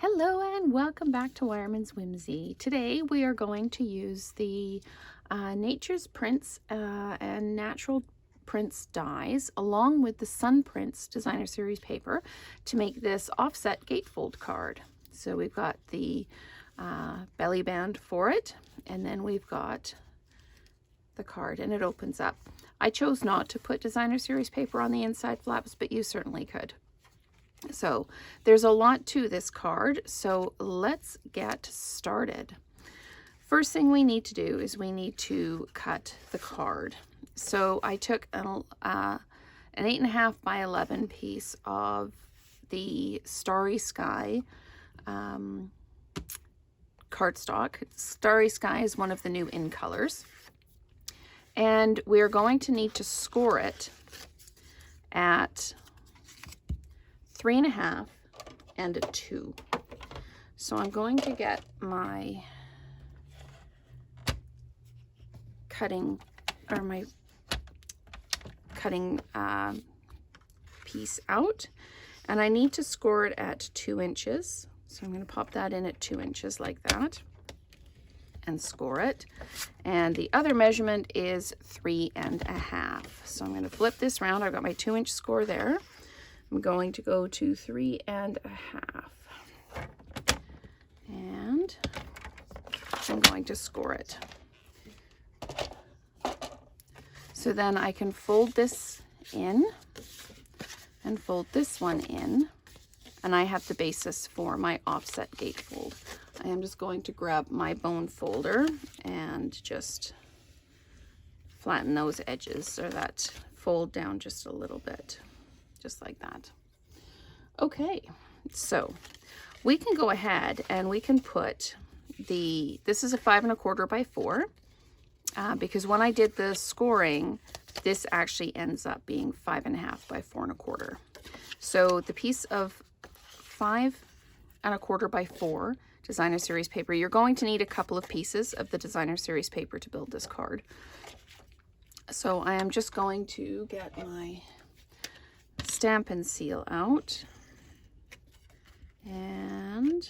Hello and welcome back to Wireman's Whimsy. Today we are going to use the Nature's Prints and Natural Prints dies along with the Sun Prints Designer Series paper to make this offset gatefold card. So we've got the belly band for it, and then we've got the card, and it opens up. I chose not to put Designer Series paper on the inside flaps, but you certainly could. So there's a lot to this card, so let's get started. First thing we need to do is we need to cut the card. So I took an 8.5 by 11 piece of the Starry Sky cardstock. Starry Sky is one of the new in colors, and we're going to need to score it at 3.5 and a 2. So I'm going to get my cutting piece out, and I need to score it at 2 inches. So I'm going to pop that in at 2 inches like that and score it. And the other measurement is 3.5. So I'm going to flip this around. I've got my 2-inch score there. I'm going to go to 3.5, and I'm going to score it. So then I can fold this in and fold this one in, and I have the basis for my offset gatefold. I am just going to grab my bone folder and just flatten those edges, or that fold down just a little bit. Just like that. Okay, so we can go ahead and we can put this is a 5 1/4 by 4, because when I did the scoring, this actually ends up being 5.5 by 4 1/4. So the piece of 5 1/4 by 4 Designer Series paper, you're going to need a couple of pieces of the Designer Series paper to build this card. So I am just going to get my Stamp and Seal out, and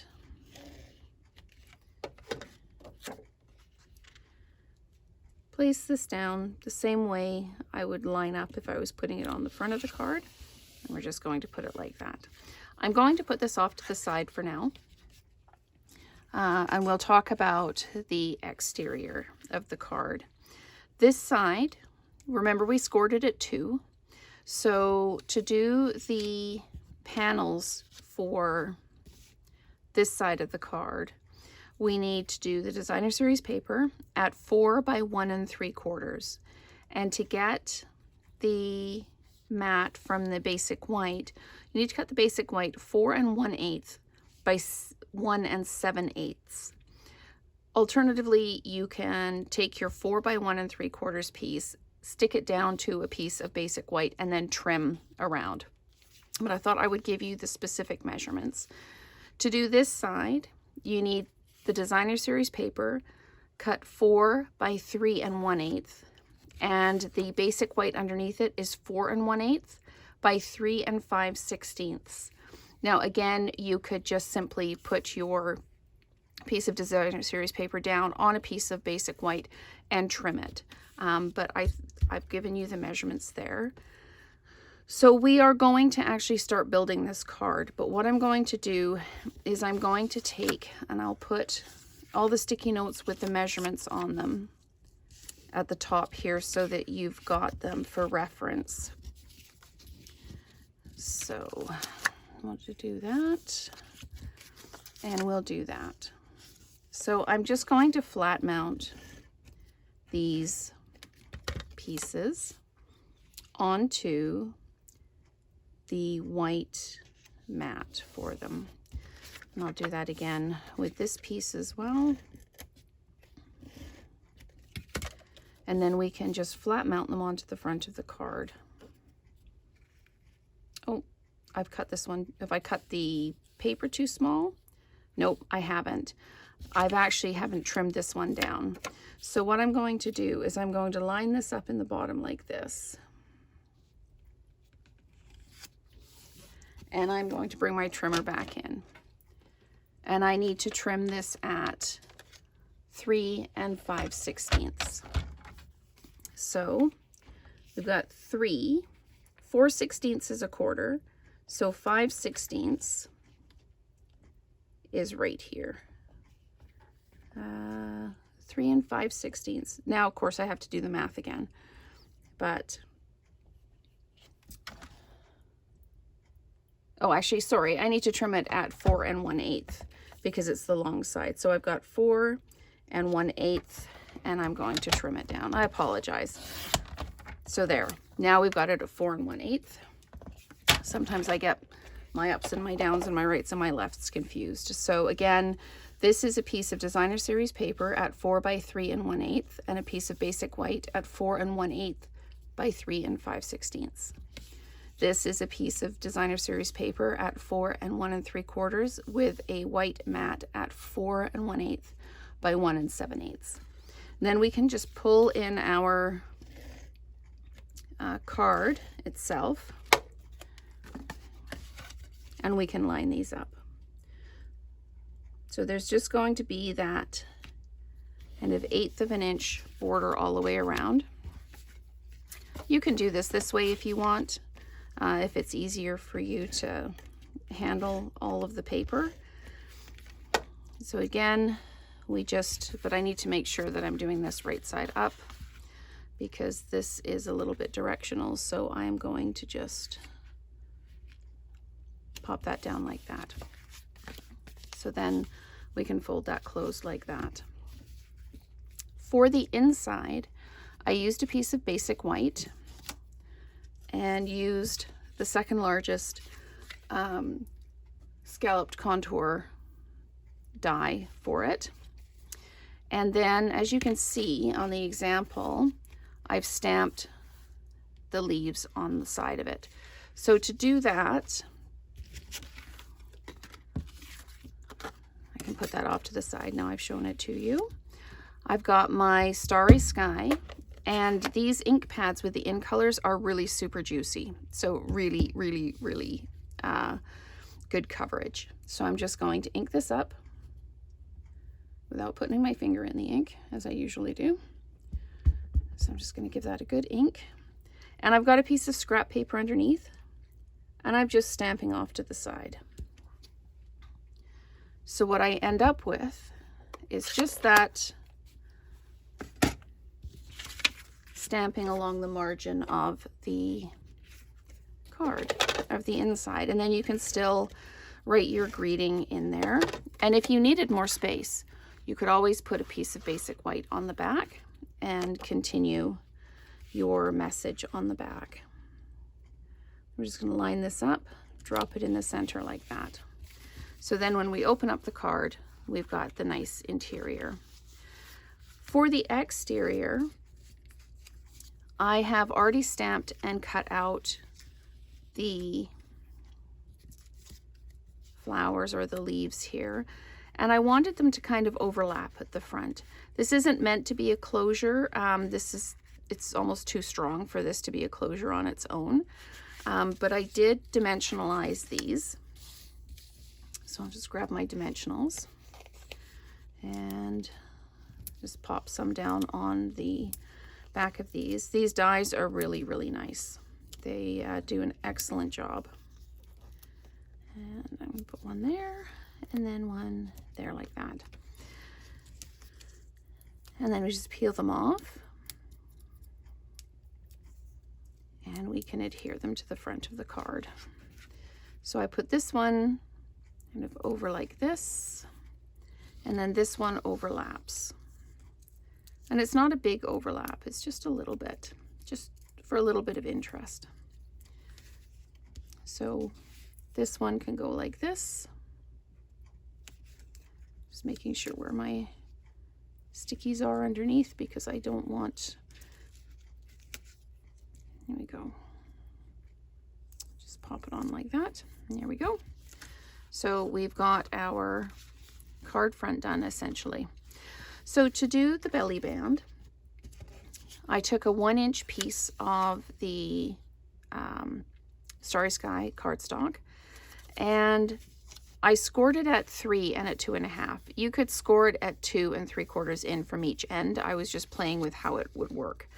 place this down the same way I would line up if I was putting it on the front of the card, and we're just going to put it like that. I'm going to put this off to the side for now, and we'll talk about the exterior of the card. This side, remember we scored it at 2. So to do the panels for this side of the card, we need to do the Designer Series paper at 4 by 1 3/4. And to get the mat from the basic white, you need to cut the basic white 4 1/8 by 1 7/8. Alternatively, you can take your 4 by 1 3/4 piece, stick it down to a piece of basic white, and then trim around. But I thought I would give you the specific measurements. To do this side, you need the Designer Series paper cut 4 by 3 1/8, and the basic white underneath it is 4 1/8 by 3 5/16. Now again, you could just simply put your piece of Designer Series paper down on a piece of basic white and trim it. But I've given you the measurements there. So we are going to actually start building this card, but what I'm going to do is I'm going to take, and I'll put all the sticky notes with the measurements on them at the top here so that you've got them for reference. So I want to do that, and we'll do that. So I'm just going to flat mount these pieces onto the white mat for them. And I'll do that again with this piece as well. And then we can just flat mount them onto the front of the card. Oh, I've cut this one. If I cut the paper too small? Nope, I haven't. I've actually haven't trimmed this one down. So what I'm going to do is I'm going to line this up in the bottom like this. And I'm going to bring my trimmer back in. and I need to trim this at 3 5/16. So we've got 3, 4/16 is a quarter, so 5/16 is right here. 3 5/16. Now, of course, I have to do the math again, but oh, actually, sorry, I need to trim it at 4 1/8 because it's the long side. So I've got 4 1/8, and I'm going to trim it down. I apologize. So there. Now we've got it at 4 1/8. Sometimes I get my ups and my downs and my rights and my lefts confused. So again, this is a piece of designer series paper at 4 by 3 1/8 and a piece of basic white at 4 1/8 by 3 5/16. This is a piece of designer series paper at 4 1 3/4 with a white mat at 4 1/8 by 1 7/8. Then we can just pull in our card itself, and we can line these up. So there's just going to be that kind of 1/8 of an inch border all the way around. You can do this way if you want, if it's easier for you to handle all of the paper. So again, but I need to make sure that I'm doing this right side up because this is a little bit directional. So I'm going to just pop that down like that. So then we can fold that closed like that. For the inside, I used a piece of basic white and used the second largest scalloped contour die for it. And then, as you can see on the example, I've stamped the leaves on the side of it. So to do that, I can put that off to the side now I've shown it to you. I've got my Starry Sky, and these ink pads with the in colors are really super juicy. So really, really, really good coverage. So I'm just going to ink this up without putting my finger in the ink, as I usually do. So I'm just going to give that a good ink. And I've got a piece of scrap paper underneath, and I'm just stamping off to the side. So what I end up with is just that stamping along the margin of the card, of the inside. And then you can still write your greeting in there. And if you needed more space, you could always put a piece of basic white on the back and continue your message on the back. We're just going to line this up, drop it in the center like that. So then when we open up the card, we've got the nice interior. For the exterior, I have already stamped and cut out the flowers or the leaves here, and I wanted them to kind of overlap at the front. This isn't meant to be a closure. It's almost too strong for this to be a closure on its own, but I did dimensionalize these. So I'll just grab my dimensionals and just pop some down on the back of these. These dies are really, really nice. They do an excellent job. And I'm going to put one there and then one there like that. And then we just peel them off. And we can adhere them to the front of the card. So I put this one kind of over like this, and then this one overlaps. And it's not a big overlap, it's just a little bit, just for a little bit of interest. So this one can go like this. Just making sure where my stickies are underneath because I don't want, there we go. Just pop it on like that, and there we go. So we've got our card front done essentially. So to do the belly band, I took a 1-inch piece of the Starry Sky cardstock, and I scored it at 3 and at 2.5. You could score it at 2 3/4 in from each end. I was just playing with how it would work.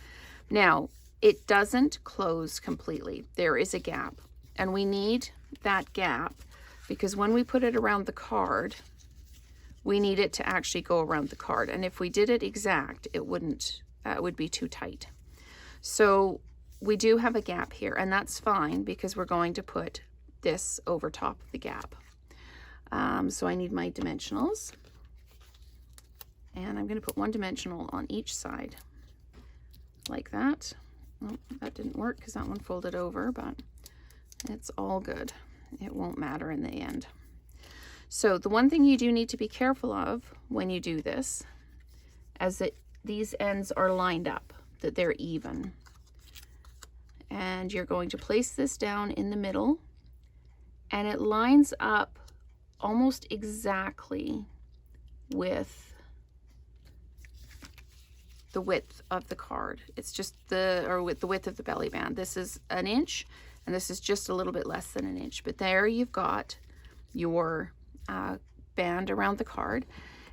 Now, it doesn't close completely. There is a gap, and we need that gap because when we put it around the card, we need it to actually go around the card. And if we did it exact, it wouldn't, it would be too tight. So we do have a gap here, and that's fine because we're going to put this over top of the gap. So I need my dimensionals, and I'm going to put 1 dimensional on each side like that. Oh, that didn't work because that one folded over, but it's all good. It won't matter in the end. So the one thing you do need to be careful of when you do this is that these ends are lined up, that they're even. And you're going to place this down in the middle, and it lines up almost exactly with the width of the card. It's just with the width of the belly band. This is 1 inch, and this is just a little bit less than 1 inch. But there you've got your band around the card.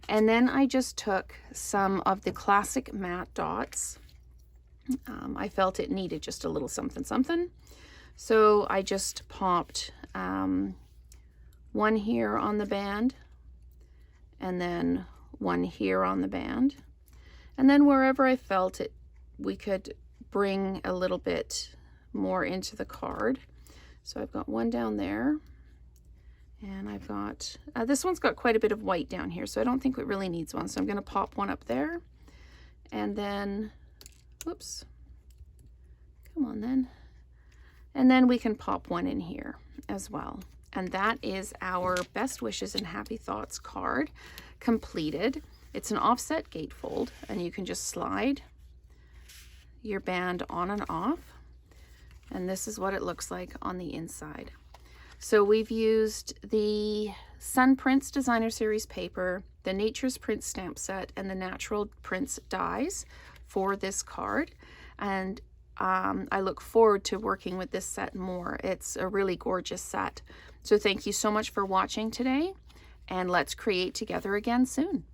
And then I just took some of the classic matte dots. I felt it needed just a little something something. So I just popped 1 here on the band, and then 1 here on the band. And then wherever I felt it, we could bring a little bit more into the card. So I've got 1 down there, and I've got, this one's got quite a bit of white down here, so I don't think it really needs one. So I'm gonna pop 1 up there, and then, whoops, come on then. And then we can pop 1 in here as well. And that is our Best Wishes and Happy Thoughts card completed. It's an offset gatefold, and you can just slide your band on and off. And this is what it looks like on the inside. So we've used the Sun Prints Designer Series paper, the Nature's Prints stamp set, and the Natural Prints dies for this card. And I look forward to working with this set more. It's a really gorgeous set. So thank you so much for watching today, and let's create together again soon.